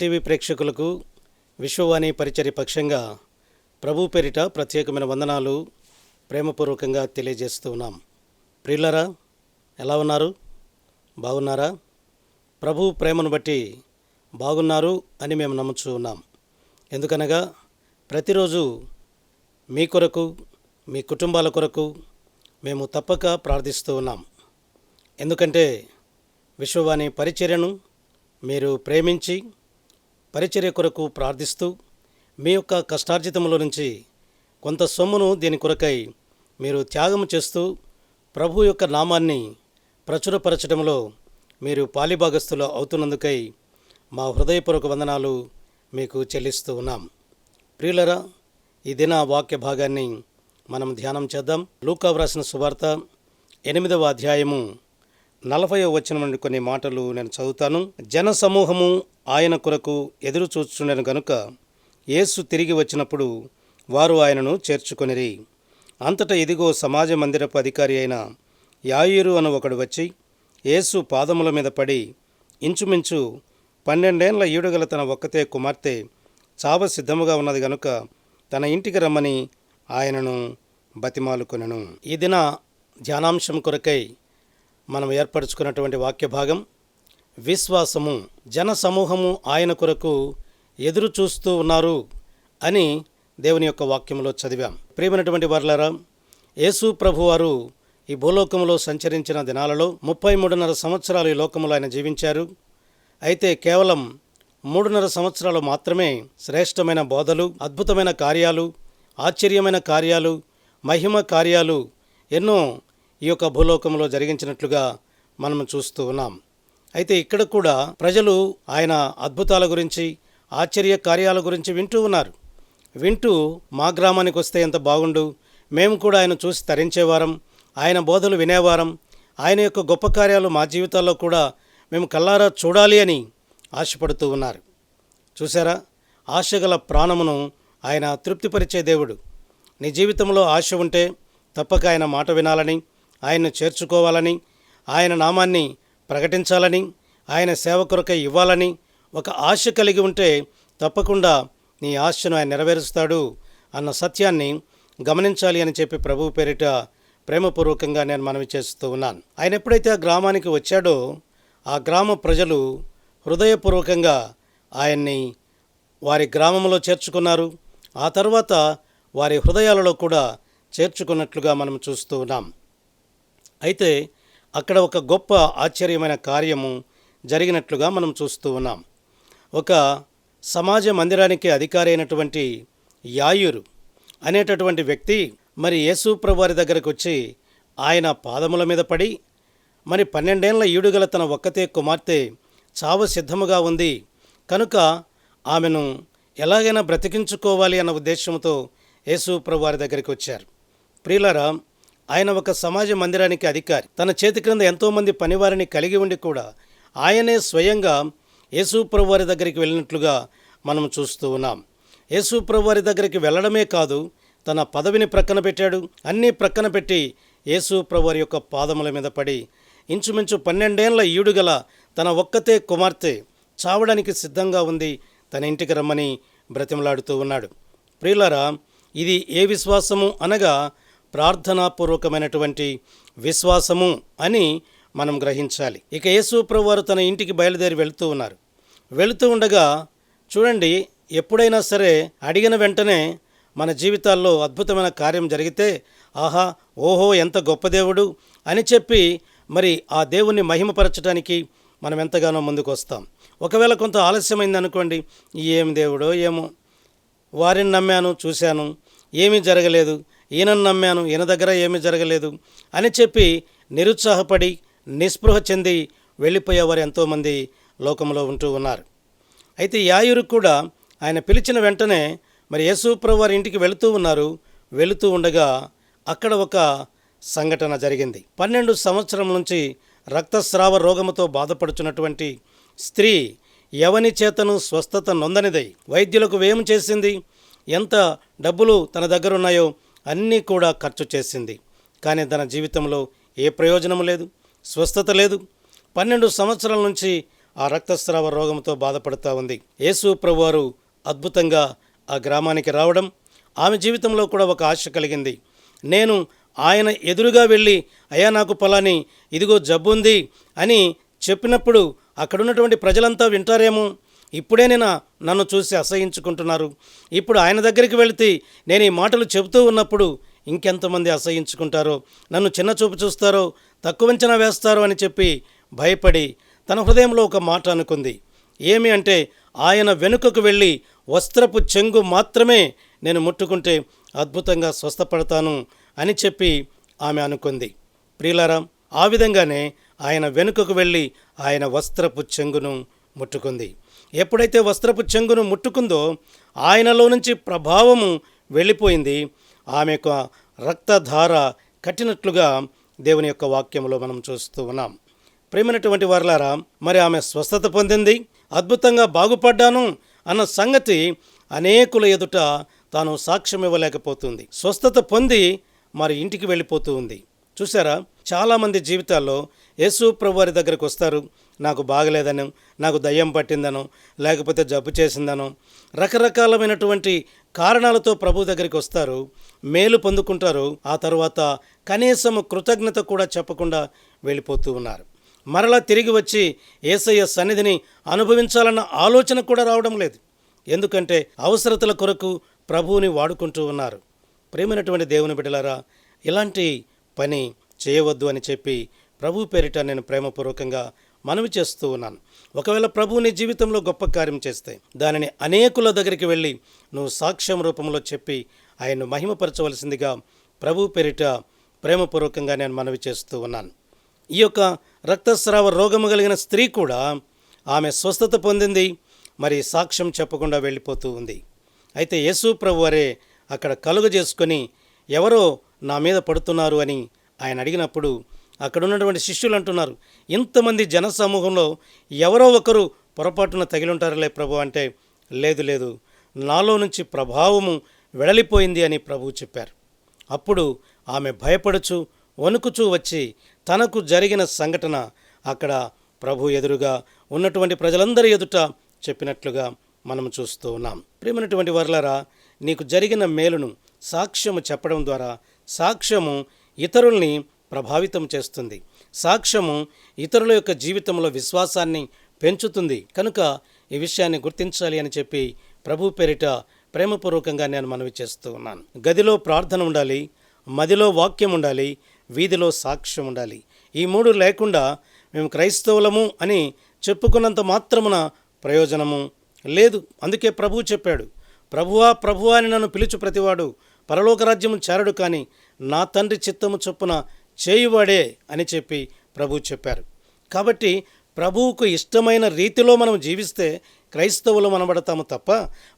TV ప్రేక్షకులకు విశ్వవాణి పరిచర్య పక్షంగా ప్రభు పేరిట ప్రత్యేకమైన వందనాలు ప్రేమపూర్వకంగా తెలియజేస్తూ ఉన్నాం. ప్రియులారా, ఎలా ఉన్నారు? బాగున్నారా? ప్రభు ప్రేమను బట్టి బాగున్నారు అని మేము నమ్ముతూ ఉన్నాం. ఎందుకనగా ప్రతిరోజు మీ కొరకు, మీ కుటుంబాల కొరకు మేము తప్పక ప్రార్థిస్తూ ఉన్నాం. ఎందుకంటే విశ్వవాణి పరిచర్యను మీరు ప్రేమించి పరిచర్య కొరకు ప్రార్థిస్తూ మీ యొక్క కష్టార్జితంలో నుంచి కొంత సొమ్మును దీని కొరకై మీరు త్యాగం చేస్తూ ప్రభు యొక్క నామాన్ని ప్రచురపరచడంలో మీరు పాలిభాగస్తులు అవుతున్నందుకై మా హృదయపూర్వక వందనాలు మీకు చెల్లిస్తూ ఉన్నాం. ప్రియులరా, ఈ దిన వాక్య భాగాన్ని మనం ధ్యానం చేద్దాం. లూకా వ్రాసిన సువార్త 8వ అధ్యాయము 40వ వచనం నుండి కొన్ని మాటలు నేను చదువుతాను. జన సమూహము ఆయన కొరకు ఎదురు చూచుచుండెను గనుక యేసు తిరిగి వచ్చినప్పుడు వారు ఆయనను చేర్చుకొనిరి. అంతటా ఇదిగో సమాజ మందిరపు అధికారి అయిన యాయీరు అను ఒకడు వచ్చి యేసు పాదముల మీద పడి ఇంచుమించు 12 ఏళ్ల ఈడుగల తన ఒక్కతే కుమార్తె చావ సిద్ధముగా ఉన్నది గనుక తన ఇంటికి రమ్మని ఆయనను బతిమాలుకొనెను. ఈ దిన ధ్యానాంశం కొరకై మనం ఏర్పరచుకున్నటువంటి వాక్య భాగం విశ్వాసము. జన సమూహము ఆయన కొరకు ఎదురు చూస్తూ ఉన్నారు అని దేవుని యొక్క వాక్యంలో చదివాం. ప్రియమైనటువంటి వారలారా, యేసు ప్రభువారు ఈ భూలోకంలో సంచరించిన దినాలలో 33.5 సంవత్సరాలు ఈ లోకంలో ఆయన జీవించారు. అయితే కేవలం 3.5 సంవత్సరాలు మాత్రమే శ్రేష్టమైన బోధలు, అద్భుతమైన కార్యాలు, ఆశ్చర్యమైన కార్యాలు, మహిమ కార్యాలు ఎన్నో ఈ యొక్క భూలోకంలో జరిగించినట్లుగా మనం చూస్తూ ఉన్నాం. అయితే ఇక్కడ కూడా ప్రజలు ఆయన అద్భుతాల గురించి, ఆశ్చర్య కార్యాల గురించి వింటూ ఉన్నారు. వింటూ మా గ్రామానికి వస్తే ఎంత బాగుండు, మేము కూడా ఆయన చూసి తరించేవారం, ఆయన బోధలు వినేవారం, ఆయన యొక్క గొప్ప కార్యాలు మా జీవితాల్లో కూడా మేము కల్లారా చూడాలి అని ఆశపడుతూ ఉన్నారు. చూసారా, ఆశగల ప్రాణమును ఆయన తృప్తిపరిచే దేవుడు. నీ జీవితంలో ఆశ ఉంటే తప్పక ఆయన మాట వినాలని, ఆయన్ను చేర్చుకోవాలని, ఆయన నామాన్ని ప్రకటించాలని, ఆయన సేవ కొరకై ఇవ్వాలని ఒక ఆశ కలిగి ఉంటే తప్పకుండా నీ ఆశను ఆయన నెరవేరుస్తాడు అన్న సత్యాన్ని గమనించాలి అని చెప్పి ప్రభువు పేరిట ప్రేమపూర్వకంగా నేను మనవి చేస్తూ ఉన్నాను. ఆయన ఎప్పుడైతే ఆ గ్రామానికి వచ్చాడో ఆ గ్రామ ప్రజలు హృదయపూర్వకంగా ఆయన్ని వారి గ్రామంలో చేర్చుకున్నారు. ఆ తర్వాత వారి హృదయాలలో కూడా చేర్చుకున్నట్లుగా మనం చూస్తూ ఉన్నాం. అయితే అక్కడ ఒక గొప్ప ఆశ్చర్యమైన కార్యము జరిగినట్లుగా మనం చూస్తూ ఉన్నాం. ఒక సమాజ మందిరానికి అధికారి అయినటువంటి యాయీరు అనేటటువంటి వ్యక్తి మరి యేసు ప్రభు వారి దగ్గరకు వచ్చి ఆయన పాదముల మీద పడి, మరి 12 ఏళ్ల ఈడుగల తన ఒక్కతే కుమార్తె చావు సిద్ధముగా ఉంది కనుక ఆమెను ఎలాగైనా బ్రతికించుకోవాలి అన్న ఉద్దేశంతో యేసు ప్రభు వారి దగ్గరికి వచ్చారు. ప్రియులారా, ఆయన ఒక సమాజ మందిరానికి అధికారి. తన చేతి క్రింద ఎంతోమంది పనివారిని కలిగి ఉండి కూడా ఆయనే స్వయంగా యేసు ప్రభు వారి దగ్గరికి వెళ్ళినట్లుగా మనం చూస్తూ ఉన్నాం. యేసు ప్రభు వారి దగ్గరికి వెళ్ళడమే కాదు, తన పదవిని ప్రక్కన పెట్టాడు. అన్నీ ప్రక్కన పెట్టి యేసు ప్రభు వారి యొక్క పాదముల మీద పడి ఇంచుమించు 12 ఏళ్ల ఈడుగల తన ఒక్కతే కుమార్తె చావడానికి సిద్ధంగా ఉంది, తన ఇంటికి రమ్మని బ్రతిమలాడుతూ ఉన్నాడు. ప్రియులారా, ఇది ఏ విశ్వాసము అనగా ప్రార్థనాపూర్వకమైనటువంటి విశ్వాసము అని మనం గ్రహించాలి. ఇక యేసు ప్రభు వారు తన ఇంటికి బయలుదేరి వెళుతూ ఉన్నారు. వెళుతూ ఉండగా చూడండి, ఎప్పుడైనా సరే అడిగిన వెంటనే మన జీవితాల్లో అద్భుతమైన కార్యం జరిగితే ఆహా, ఓహో, ఎంత గొప్ప దేవుడు అని చెప్పి మరి ఆ దేవుణ్ణి మహిమపరచడానికి మనం ఎంతగానో ముందుకు వస్తాం. ఒకవేళ కొంత ఆలస్యమైంది అనుకోండి, ఏం దేవుడో ఏమో, వారిని నమ్మాను, చూశాను, ఏమీ జరగలేదు, ఈయనను నమ్మాను, ఈయన దగ్గర ఏమీ జరగలేదు అని చెప్పి నిరుత్సాహపడి నిస్పృహ చెంది వెళ్ళిపోయేవారు ఎంతోమంది లోకంలో ఉంటూ ఉన్నారు. అయితే యాయీరు కూడా ఆయన పిలిచిన వెంటనే మరి యేసు ప్రభు వారి ఇంటికి వెళుతూ ఉన్నారు. వెళుతూ ఉండగా అక్కడ ఒక సంఘటన జరిగింది. 12 సంవత్సరం నుంచి రక్తస్రావ రోగముతో బాధపడుచున్నటువంటి స్త్రీ ఎవని చేతను స్వస్థత నొందనిదై వైద్యులకు వేము చేసింది. ఎంత డబ్బులు తన దగ్గర ఉన్నాయో అన్నీ కూడా ఖర్చు చేసింది. కానీ తన జీవితంలో ఏ ప్రయోజనం లేదు, స్వస్థత లేదు. 12 సంవత్సరాల నుంచి ఆ రక్తస్రావ రోగంతో బాధపడుతూ ఉంది. యేసు ప్రభువారు అద్భుతంగా ఆ గ్రామానికి రావడం, ఆమె జీవితంలో కూడా ఒక ఆశ కలిగింది. నేను ఆయన ఎదురుగా వెళ్ళి, అయ్యా నాకు పలాని ఇదిగో జబ్బుంది అని చెప్పినప్పుడు అక్కడున్నటువంటి ప్రజలంతా వింటారేమో, ఇప్పుడే నన్ను చూసి అసహించుకుంటున్నారు, ఇప్పుడు ఆయన దగ్గరికి వెళితే నేను ఈ మాటలు చెబుతూ ఉన్నప్పుడు ఇంకెంతమంది అసహించుకుంటారో, నన్ను చిన్న చూపు చూస్తారో, తక్కువ అంచనా వేస్తారో అని చెప్పి భయపడి తన హృదయంలో ఒక మాట అనుకుంది. ఏమి అంటే, ఆయన వెనుకకు వెళ్ళి వస్త్రపు చెంగు మాత్రమే నేను ముట్టుకుంటే అద్భుతంగా స్వస్థపడతాను అని చెప్పి ఆమె అనుకుంది. ప్రియులారా, ఆ విధంగానే ఆయన వెనుకకు వెళ్ళి ఆయన వస్త్రపు చెంగును ముట్టుకుంది. ఎప్పుడైతే వస్త్రపు చెంగును ముట్టుకుందో ఆయనలో నుంచి ప్రభావము వెళ్ళిపోయింది. ఆమె యొక్క రక్తధార కట్టినట్లుగా దేవుని యొక్క వాక్యంలో మనం చూస్తూ ఉన్నాం. ప్రియమైనటువంటి వారలారా, మరి ఆమె స్వస్థత పొందింది, అద్భుతంగా బాగుపడ్డాను అన్న సంగతి అనేకుల ఎదుట తాను సాక్ష్యం ఇవ్వలేకపోతుంది. స్వస్థత పొంది మరి ఇంటికి వెళ్ళిపోతూ ఉంది. చూసారా, చాలామంది జీవితాల్లో యేసు ప్రభు వారి దగ్గరకు వస్తారు, నాకు బాగలేదనో, నాకు దయ్యం పట్టిందనో, లేకపోతే జబ్బు చేసిందనో, రకరకాలమైనటువంటి కారణాలతో ప్రభు దగ్గరికి వస్తారు, మేలు పొందుకుంటారు. ఆ తర్వాత కనీసం కృతజ్ఞత కూడా చెప్పకుండా వెళ్ళిపోతూ ఉన్నారు. మరలా తిరిగి వచ్చి యేసయ్య సన్నిధిని అనుభవించాలన్న ఆలోచన కూడా రావడం లేదు. ఎందుకంటే అవసరతల కొరకు ప్రభువుని వాడుకుంటూ ఉన్నారు. ప్రేమైనటువంటి దేవుని బిడ్డలారా, ఇలాంటి పని చేయవద్దు అని చెప్పి ప్రభు పేరిట నేను ప్రేమపూర్వకంగా మనవి చేస్తూ ఉన్నాను. ఒకవేళ ప్రభువు నీ జీవితంలో గొప్ప కార్యం చేస్తే దానిని అనేకుల దగ్గరికి వెళ్ళి నువ్వు సాక్ష్యం రూపంలో చెప్పి ఆయన్ను మహిమపరచవలసిందిగా ప్రభు పేరిట ప్రేమపూర్వకంగా నేను మనవి చేస్తూ ఉన్నాను. ఈ యొక్క రక్తస్రావ రోగము కలిగిన స్త్రీ కూడా ఆమె స్వస్థత పొందింది, మరి సాక్ష్యం చెప్పకుండా వెళ్ళిపోతూ ఉంది. అయితే యేసు ప్రభు వారే అక్కడ కలుగజేసుకొని ఎవరో నా మీద పడుతున్నారు అని ఆయన అడిగినప్పుడు అక్కడ ఉన్నటువంటి శిష్యులు అంటున్నారు, ఇంతమంది జనసమూహంలో ఎవరో ఒకరు పొరపాటున తగిలుంటారులే ప్రభు అంటే, లేదు నాలో నుంచి ప్రభావము వెడలిపోయింది అని ప్రభువు చెప్పారు. అప్పుడు ఆమె భయపడుచు వణుకుచూ వచ్చి తనకు జరిగిన సంఘటన అక్కడ ప్రభు ఎదురుగా ఉన్నటువంటి ప్రజలందరి ఎదుట చెప్పినట్లుగా మనం చూస్తూ ఉన్నాం. ప్రియమైనటువంటి వారలారా, నీకు జరిగిన మేలును సాక్ష్యము చెప్పడం ద్వారా సాక్ష్యము ఇతరుల్ని ప్రభావితం చేస్తుంది. సాక్ష్యము ఇతరుల యొక్క జీవితంలో విశ్వాసాన్ని పెంచుతుంది. కనుక ఈ విషయాన్ని గుర్తించాలి అని చెప్పి ప్రభు పేరిట ప్రేమపూర్వకంగా నేను మనవి చేస్తూ ఉన్నాను. గదిలో ప్రార్థన ఉండాలి, మదిలో వాక్యం ఉండాలి, వీధిలో సాక్ష్యం ఉండాలి. ఈ మూడు లేకుండా మేము క్రైస్తవులము అని చెప్పుకున్నంత మాత్రమున ప్రయోజనము లేదు. అందుకే ప్రభువు చెప్పాడు, ప్రభువా అని నన్ను పిలుచు ప్రతివాడు పరలోక రాజ్యము చేరడు, కానీ నా తండ్రి చిత్తము చొప్పున చేయువాడే అని చెప్పి ప్రభువు చెప్పారు. కాబట్టి ప్రభువుకు ఇష్టమైన రీతిలో మనం జీవిస్తే క్రైస్తవులు అనబడతాము తప్ప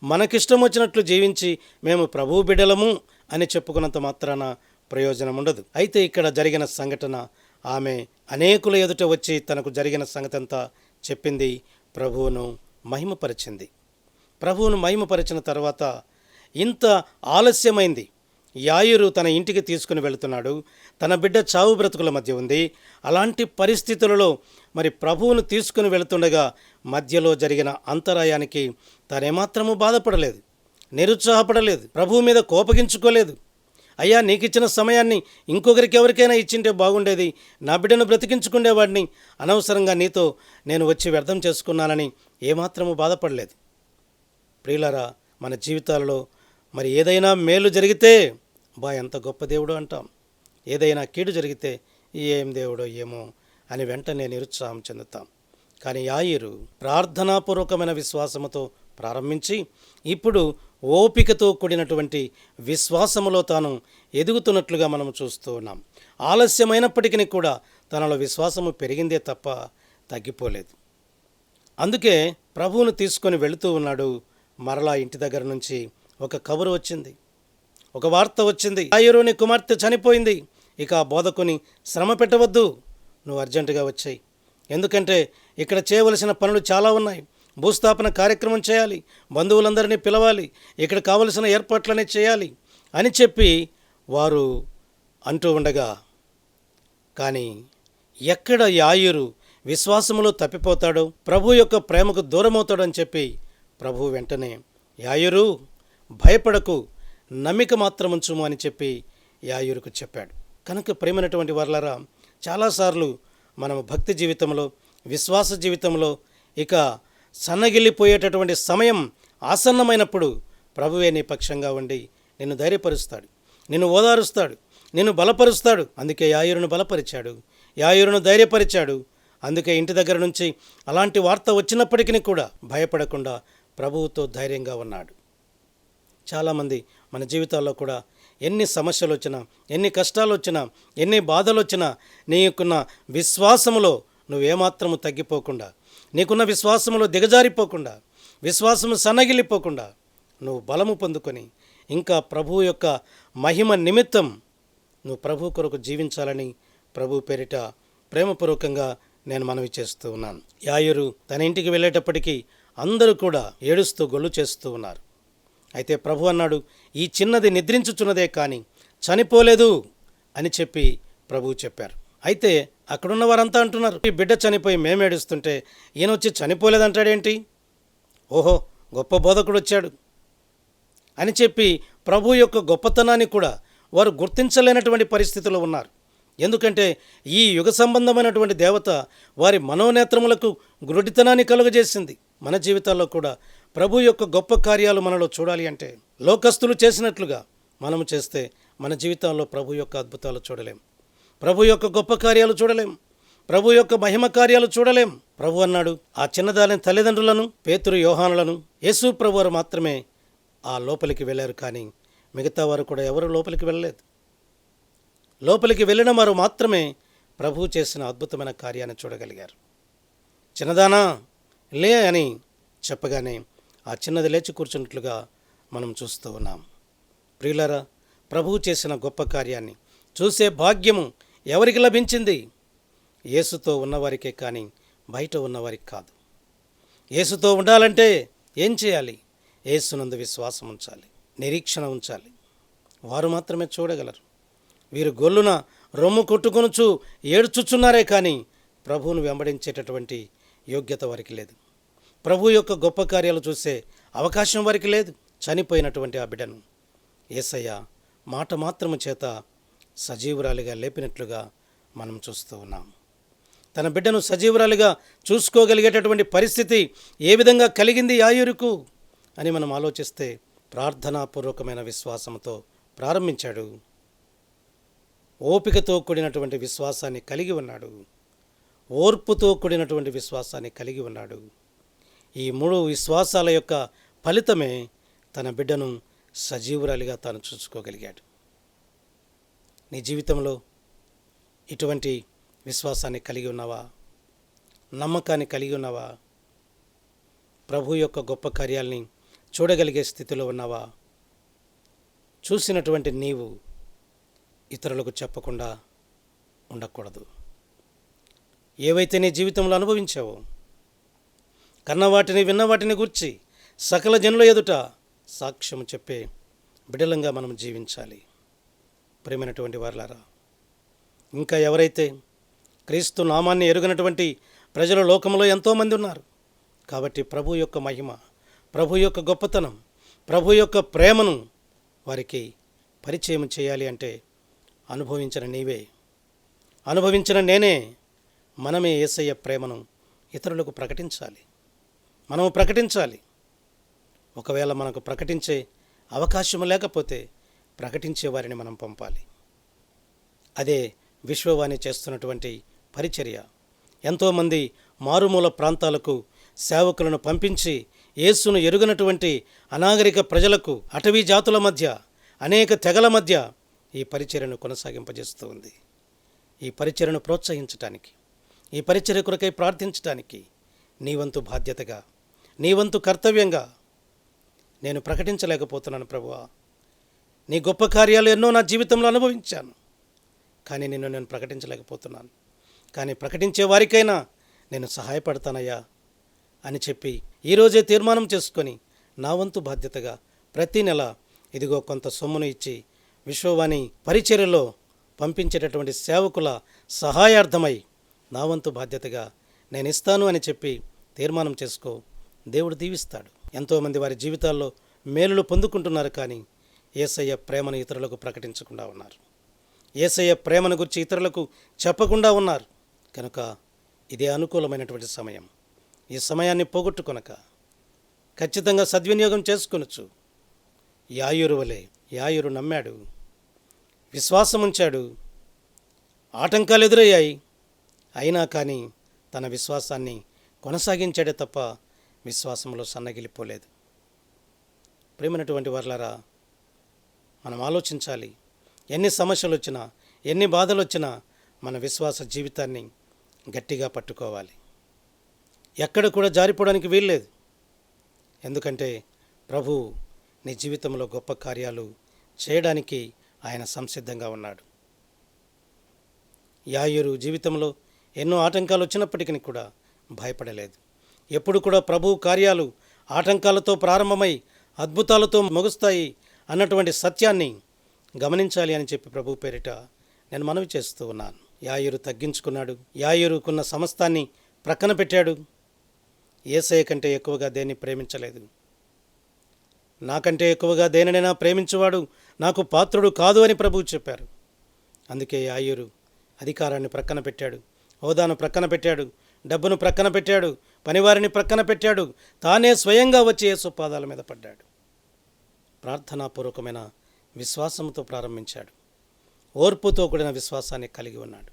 మనకిష్టం వచ్చినట్లు జీవించి మేము ప్రభువు బిడ్డలము అని చెప్పుకున్నంత మాత్రాన ప్రయోజనం ఉండదు. అయితే ఇక్కడ జరిగిన సంఘటన, ఆమె అనేకుల ఎదుట వచ్చి తనకు జరిగిన సంగతి అంతా చెప్పింది, ప్రభువును మహిమపరిచింది. ప్రభువును మహిమపరిచిన తర్వాత ఇంత ఆలస్యమైంది. యాయిరు తన ఇంటికి తీసుకుని వెళుతున్నాడు, తన బిడ్డ చావు బ్రతుకుల మధ్య ఉంది. అలాంటి పరిస్థితులలో మరి ప్రభువును తీసుకుని వెళుతుండగా మధ్యలో జరిగిన అంతరాయానికి తానేమాత్రము బాధపడలేదు, నిరుత్సాహపడలేదు, ప్రభువు మీద కోపగించుకోలేదు. అయ్యా, నీకు ఇచ్చిన సమయాన్ని ఇంకొకరికి ఎవరికైనా ఇచ్చింటే బాగుండేది, నా బిడ్డను బ్రతికించుకునేవాడిని, అనవసరంగా నీతో నేను వచ్చి వ్యర్థం చేసుకున్నానని ఏమాత్రము బాధపడలేదు. ప్రియులారా, మన జీవితాలలో మరి ఏదైనా మేలు జరిగితే ఎంత గొప్ప దేవుడు అంటాం, ఏదైనా కీడు జరిగితే ఏం దేవుడో ఏమో అని వెంటనే నిరుత్సాహం చెందుతాం. కానీ యాయిరు ప్రార్థనాపూర్వకమైన విశ్వాసముతో ప్రారంభించి ఇప్పుడు ఓపికతో కూడినటువంటి విశ్వాసములో తాను ఎదుగుతున్నట్లుగా మనం చూస్తూ ఉన్నాం. ఆలస్యమైనప్పటికీ కూడా తనలో విశ్వాసము పెరిగిందే తప్ప తగ్గిపోలేదు. అందుకే ప్రభువును తీసుకొని వెళుతూ ఉన్నాడు. మరలా ఇంటి దగ్గర నుంచి ఒక కబురు వచ్చింది, ఒక వార్త వచ్చింది, యాయిరుని కుమార్తె చనిపోయింది, ఇక బోధకుని శ్రమ పెట్టవద్దు, నువ్వు అర్జెంటుగా వచ్చాయి, ఎందుకంటే ఇక్కడ చేయవలసిన పనులు చాలా ఉన్నాయి, భూస్థాపన కార్యక్రమం చేయాలి, బంధువులందరినీ పిలవాలి, ఇక్కడ కావలసిన ఏర్పాట్లనే చేయాలి అని చెప్పి వారు అంటూ ఉండగా, కానీ ఎక్కడ యాయిరు విశ్వాసములో తప్పిపోతాడో, ప్రభు యొక్క ప్రేమకు దూరమవుతాడని చెప్పి ప్రభు వెంటనే యాయిరు భయపడకు, నమ్మిక మాత్రముంచుము అని చెప్పి యాయిరుకు చెప్పాడు. కనుక ప్రేమైనటువంటి వారలారా, చాలాసార్లు మనం భక్తి జీవితంలో, విశ్వాస జీవితంలో ఇక సన్నగిల్లిపోయేటటువంటి సమయం ఆసన్నమైనప్పుడు ప్రభువే నీ పక్షంగా ఉండి నిన్ను ధైర్యపరుస్తాడు, నిన్ను ఓదారుస్తాడు, నిన్ను బలపరుస్తాడు. అందుకే యాయిరును బలపరిచాడు, యాయిరును ధైర్యపరిచాడు. అందుకే ఇంటి దగ్గర నుంచి అలాంటి వార్త వచ్చినప్పటికీ కూడా భయపడకుండా ప్రభువుతో ధైర్యంగా ఉన్నాడు. చాలామంది మన జీవితాల్లో కూడా ఎన్ని సమస్యలు వచ్చినా, ఎన్ని కష్టాలు వచ్చినా, ఎన్ని బాధలు వచ్చినా, నీకున్న విశ్వాసములో నువ్వేమాత్రము తగ్గిపోకుండా, నీకున్న విశ్వాసములో దిగజారిపోకుండా, విశ్వాసము సన్నగిల్లిపోకుండా నువ్వు బలము పొందుకొని ఇంకా ప్రభువు యొక్క మహిమ నిమిత్తం నువ్వు ప్రభు కొరకు జీవించాలని ప్రభు పేరిట ప్రేమపూర్వకంగా నేను మనవి చేస్తూ ఉన్నాను. యాయిరు తన ఇంటికి వెళ్ళేటప్పటికీ అందరూ కూడా ఏడుస్తూ గొల్లు చేస్తూ ఉన్నారు. అయితే ప్రభు అన్నాడు, ఈ చిన్నది నిద్రించుచున్నదే కానీ చనిపోలేదు అని చెప్పి ప్రభువు చెప్పారు. అయితే అక్కడున్న వారంతా అంటున్నారు, ఈ బిడ్డ చనిపోయి మేము ఏడుస్తుంటే ఈయన వచ్చి చనిపోలేదంటాడేంటి, ఓహో గొప్ప బోధకుడు వచ్చాడు అని చెప్పి ప్రభు యొక్క గొప్పతనాన్ని కూడా వారు గుర్తించలేనటువంటి పరిస్థితిలో ఉన్నారు. ఎందుకంటే ఈ యుగ సంబంధమైనటువంటి దేవత వారి మనోనేత్రములకు గురుడితనాన్ని కలుగజేసింది. మన జీవితాల్లో కూడా ప్రభు యొక్క గొప్ప కార్యాలు మనలో చూడాలి అంటే లోకస్తులు చేసినట్లుగా మనము చేస్తే మన జీవితాల్లో ప్రభు యొక్క అద్భుతాలు చూడలేం, ప్రభు యొక్క గొప్ప కార్యాలు చూడలేం, ప్రభు యొక్క మహిమ కార్యాలు చూడలేం. ప్రభు అన్నాడు, ఆ చిన్నదాని తల్లిదండ్రులను, పేతురు యోహానులను యేసు ప్రభు వారు మాత్రమే ఆ లోపలికి వెళ్ళారు, కానీ మిగతా వారు కూడా ఎవరు లోపలికి వెళ్ళలేదు. లోపలికి వెళ్ళిన వారు మాత్రమే ప్రభువు చేసిన అద్భుతమైన కార్యాన్ని చూడగలిగారు. చిన్నదానా లే అని చెప్పగానే ఆ చిన్నది లేచి కూర్చున్నట్లుగా మనం చూస్తూ ఉన్నాం. ప్రియులారా, ప్రభువు చేసిన గొప్ప కార్యాన్ని చూసే భాగ్యము ఎవరికి లభించింది? యేసుతో ఉన్నవారికే కానీ బయట ఉన్నవారికి కాదు. యేసుతో ఉండాలంటే ఏం చేయాలి? యేసునందు విశ్వాసం ఉంచాలి, నిరీక్షణ ఉంచాలి. వారు మాత్రమే చూడగలరు. వీరు గొల్లున రొమ్ము కొట్టుకొనుచు ఏడ్చుచున్నారే కానీ ప్రభువును వెంబడించేటటువంటి యోగ్యత వారికి లేదు. ప్రభు యొక్క గొప్ప కార్యాలు చూసే అవకాశం వారికి లేదు. చనిపోయినటువంటి ఆ బిడ్డను యేసయ్య మాట మాత్రము చేత సజీవురాలిగా లేపినట్లుగా మనం చూస్తూ ఉన్నాం. తన బిడ్డను సజీవురాలిగా చూసుకోగలిగేటటువంటి పరిస్థితి ఏ విధంగా కలిగింది యాయిరుకు అని మనం ఆలోచిస్తే ప్రార్థనాపూర్వకమైన విశ్వాసంతో ప్రారంభించాడు. ఓపికతో కూడినటువంటి విశ్వాసాన్ని కలిగి ఉన్నాడు, ఓర్పుతో కూడినటువంటి విశ్వాసాన్ని కలిగి ఉన్నాడు. ఈ 3 విశ్వాసాల యొక్క ఫలితమే తన బిడ్డను సజీవురాలిగా తాను చూసుకోగలిగాడు. నీ జీవితంలో ఇటువంటి విశ్వాసాన్ని కలిగి ఉన్నావా? నమ్మకాన్ని కలిగి ఉన్నావా? ప్రభు యొక్క గొప్ప కార్యాల్ని చూడగలిగే స్థితిలో ఉన్నావా? చూసినటువంటి నీవు ఇతరులకు చెప్పకుండా ఉండకూడదు. ఏవైతే నీ జీవితంలో అనుభవించావో, కన్నవాటిని విన్నవాటిని గూర్చి సకల జనుల ఎదుట సాక్ష్యం చెప్పే బిడలంగా మనం జీవించాలి. ప్రియమైనటువంటి వారలారా, ఇంకా ఎవరైతే క్రీస్తు నామాన్ని ఎరుగనటువంటి ప్రజల లోకంలో ఎంతోమంది ఉన్నారు. కాబట్టి ప్రభు యొక్క మహిమ, ప్రభు యొక్క గొప్పతనం, ప్రభు యొక్క ప్రేమను వారికి పరిచయం చేయాలి అంటే అనుభవించిన నీవే, అనుభవించిన నేనే, మనమే యేసయ్య ప్రేమను ఇతరులకు ప్రకటించాలి. మనము ప్రకటించాలి. ఒకవేళ మనకు ప్రకటించే అవకాశం లేకపోతే ప్రకటించే వారిని మనం పంపాలి. అదే విశ్వవాణి చేస్తున్నటువంటి పరిచర్య. ఎంతోమంది మారుమూల ప్రాంతాలకు సేవకులను పంపించి యేసును ఎరుగనటువంటి అనాగరిక ప్రజలకు, అటవీ జాతుల మధ్య, అనేక తెగల మధ్య ఈ పరిచర్యను కొనసాగింపజేస్తూ ఉంది. ఈ పరిచర్యను ప్రోత్సహించటానికి, ఈ పరిచర్య కొరకై ప్రార్థించటానికి నీ వంతు బాధ్యతగా, నీ వంతు కర్తవ్యంగా నేను ప్రకటించలేకపోతున్నాను ప్రభువా. నీ గొప్ప కార్యాలు ఎన్నో నా జీవితంలో అనుభవించాను, కానీ నేను ప్రకటించలేకపోతున్నాను. కానీ ప్రకటించే వారికైనా నేను సహాయపడతానయ్యా అని చెప్పి ఈరోజే తీర్మానం చేసుకొని నా వంతు బాధ్యతగా ప్రతి నెల ఇదిగో కొంత సొమ్మును ఇచ్చి విశ్వవాణి పరిచర్యలో పంపించేటటువంటి సేవకుల సహాయార్థమై నా వంతు బాధ్యతగా నేను ఇస్తాను అని చెప్పి తీర్మానం చేసుకో, దేవుడు దీవిస్తాడు. ఎంతోమంది వారి జీవితాల్లో మేలులు పొందుకుంటున్నారు, కానీ యేసయ్య ప్రేమను ఇతరులకు ప్రకటించకుండా ఉన్నారు. యేసయ్య ప్రేమను గురించి ఇతరులకు చెప్పకుండా ఉన్నారు. కనుక ఇదే అనుకూలమైనటువంటి సమయం. ఈ సమయాన్ని పోగొట్టుకొనక ఖచ్చితంగా సద్వినియోగం చేసుకొనొచ్చు. యాయూరు వలె యాయూరు నమ్మాడు, విశ్వాసం ఉంచాడు, ఆటంకాలు ఎదురయ్యాయి, అయినా కానీ తన విశ్వాసాన్ని కొనసాగించాడే తప్ప విశ్వాసంలో సన్నగిలిపోలేదు. ప్రియమైనటువంటి వారలారా, మనం ఆలోచించాలి. ఎన్ని సమస్యలు వచ్చినా, ఎన్ని బాధలు వచ్చినా మన విశ్వాస జీవితాన్ని గట్టిగా పట్టుకోవాలి. ఎక్కడ కూడా జారిపోవడానికి వీల్లేదు. ఎందుకంటే ప్రభు నీ జీవితంలో గొప్ప కార్యాలు చేయడానికి ఆయన సంసిద్ధంగా ఉన్నాడు. యాయూరు జీవితంలో ఎన్నో ఆటంకాలు వచ్చినప్పటికీ కూడా భయపడలేదు. ఎప్పుడు కూడా ప్రభు కార్యాలు ఆటంకాలతో ప్రారంభమై అద్భుతాలతో ముగుస్తాయి అన్నటువంటి సత్యాన్ని గమనించాలి అని చెప్పి ప్రభు పేరిట నేను మనవి చేస్తూ ఉన్నాను. యాయూరు తగ్గించుకున్నాడు. యాయూరుకున్న సమస్తాన్ని ప్రక్కన పెట్టాడు. యేసయ్య కంటే ఎక్కువగా దేన్ని ప్రేమించలేదు. నాకంటే ఎక్కువగా దేనినైనా ప్రేమించువాడు నాకు పాత్రుడు కాదు అని ప్రభువు చెప్పారు. అందుకే యాయూరు అధికారాన్ని ప్రక్కన పెట్టాడు, హోదాను ప్రక్కన పెట్టాడు, డబ్బును ప్రక్కన పెట్టాడు, పనివారిని ప్రక్కన పెట్టాడు. తానే స్వయంగా వచ్చి యేసు పాదాల మీద పడ్డాడు. ప్రార్థనాపూర్వకమైన విశ్వాసంతో ప్రారంభించాడు. ఓర్పుతో కూడిన విశ్వాసాన్ని కలిగి ఉన్నాడు.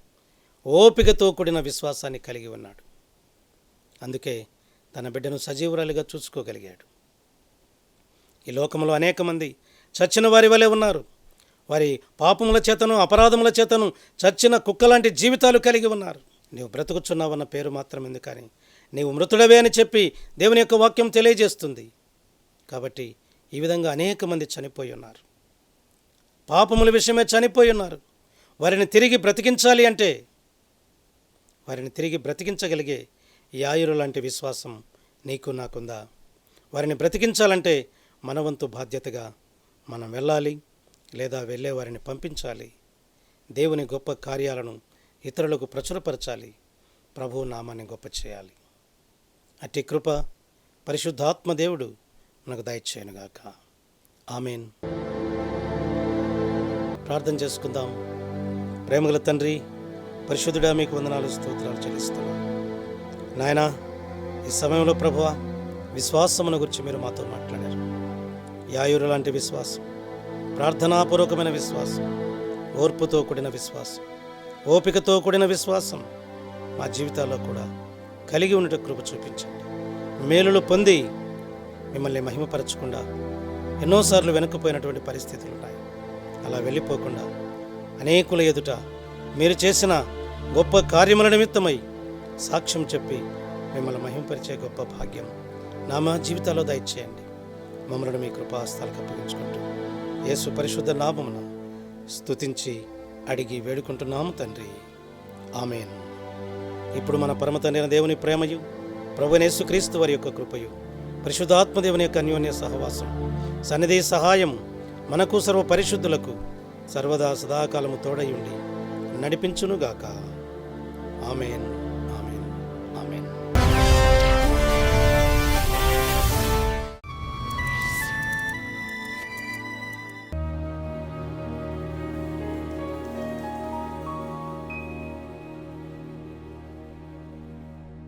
ఓపికతో కూడిన విశ్వాసాన్ని కలిగి ఉన్నాడు. అందుకే తన బిడ్డను సజీవురాలిగా చూసుకోగలిగాడు. ఈ లోకంలో అనేక మంది చచ్చిన వారి వలె ఉన్నారు. వారి పాపముల చేతను అపరాధముల చేతను చచ్చిన కుక్కలాంటి జీవితాలు కలిగి ఉన్నారు. నీవు బ్రతుకుచున్నావన్న పేరు మాత్రమే, కానీ నీవు మృతుడవే అని చెప్పి దేవుని యొక్క వాక్యం తెలియజేస్తుంది. కాబట్టి ఈ విధంగా అనేక మంది చనిపోయి ఉన్నారు. పాపముల విషయమే చనిపోయి ఉన్నారు. వారిని తిరిగి బ్రతికించాలి అంటే, వారిని తిరిగి బ్రతికించగలిగే యాయూరు లాంటి విశ్వాసం నీకు నాకుందా? వారిని బ్రతికించాలంటే మన వంతు బాధ్యతగా మనం వెళ్ళాలి, లేదా వెళ్ళే వారిని పంపించాలి. దేవుని గొప్ప కార్యాలను ఇతరులకు ప్రచురపరచాలి. ప్రభువు నామాన్ని గొప్ప చేయాలి. అట్టి కృప పరిశుద్ధాత్మ దేవుడు మనకు దయచేయునుగాక. ఆమేన్. ప్రార్థన చేసుకుందాం. ప్రేమగల తండ్రి, పరిశుద్ధుడా, మీకు వందనాలు, స్తోత్రాలు చెల్లిస్తున్నాం. నాయనా, ఈ సమయంలో ప్రభువా, విశ్వాసమును గురించి మీరు మాతో మాట్లాడారు. యాయూరు లాంటి విశ్వాసం, ప్రార్థనాపూర్వకమైన విశ్వాసం, ఓర్పుతో కూడిన విశ్వాసం, ఓపికతో కూడిన విశ్వాసం మా జీవితాల్లో కూడా కలిగి ఉండట కృప చూపించండి. మేలులు పొంది మిమ్మల్ని మహిమపరచకుండా ఎన్నోసార్లు వెనుకపోయినటువంటి పరిస్థితులు ఉన్నాయి. అలా వెళ్ళిపోకుండా అనేకుల ఎదుట మీరు చేసిన గొప్ప కార్యముల నిమిత్తమై సాక్ష్యం చెప్పి మిమ్మల్ని మహిమపరిచే గొప్ప భాగ్యం మా జీవితాల్లో దయచేయండి. మమ్మల్ని మీ కృపాహస్తాలకు అప్పగించుకుంటూ యేసు పరిశుద్ధ నామమున స్తుతించి అడిగి వేడుకుంటున్నాము తండ్రి. ఆమేన్. ఇప్పుడు మన పరమ తండ్రి దేవుని ప్రేమయు, ప్రభువైన యేసుక్రీస్తు వారి యొక్క కృపయు, పరిశుద్ధాత్మదేవుని యొక్క అన్యోన్య సహవాసం, సన్నిధి సహాయం మనకు సర్వ పరిశుద్ధులకు సర్వదా సదాకాలము తోడయుండి నడిపించునుగాక. ఆమేన్.